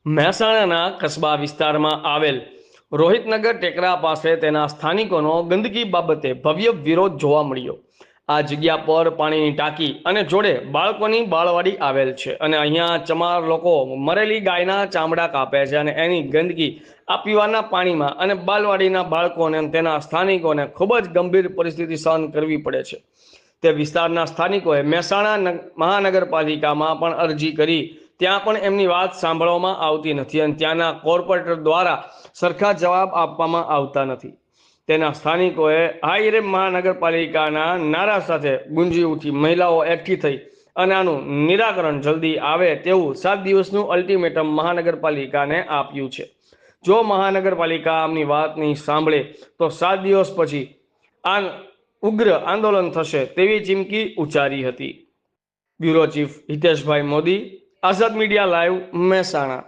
મહેસાણાના કસ્બા વિસ્તારમાં આવેલ રોહિતનગર ટેકરા પાસે તેના સ્થાનિકોનો ગંદકી બાબતે ભવ્ય વિરોધ જોવા મળ્યો। આ જગ્યા પર પાણીની ટાંકી અને જોડે બાળકોની બાળવાડી આવેલ છે અને અહીંયા ચમાર લોકો મરેલી ગાયના ચામડા કાપે છે અને એની ગંદકી આ પીવાના પાણીમાં અને બાળવાડીના બાળકોને તેના સ્થાનિકોને ખૂબ જ ગંભીર પરિસ્થિતિ સહન કરવી પડે છે। તે વિસ્તારના સ્થાનિકોએ મહેસાણા મહાનગરપાલિકામાં પણ અરજી કરી, ત્યાં પણ એમની વાત સાંભળવામાં આવતી નથી અને ત્યાંના કોર્પોરેટર દ્વારા સરખા જવાબ આપવામાં આવતા નથી। તેના સ્થાનિકોએ હાઈરે મહાનગરપાલિકાના નારા સાથે ગુંજી ઉઠી મહિલાઓ એકઠી થઈ અને આનું નિરાકરણ જલ્દી આવે તેવું 7 દિવસનું અલ્ટિમેટમ મહાનગરપાલિકાને આપ્યું છે। જો મહાનગરપાલિકા આમની વાત નહીં સાંભળે તો 7 દિવસ પછી આ ઉગ્ર આંદોલન થશે તેવી ચીમકી ઉચ્ચારી હતી। બ્યુરો ચીફ હિતેશભાઈ મોદી, આઝાદ મીડિયા લાઈવ, મહેસાણા।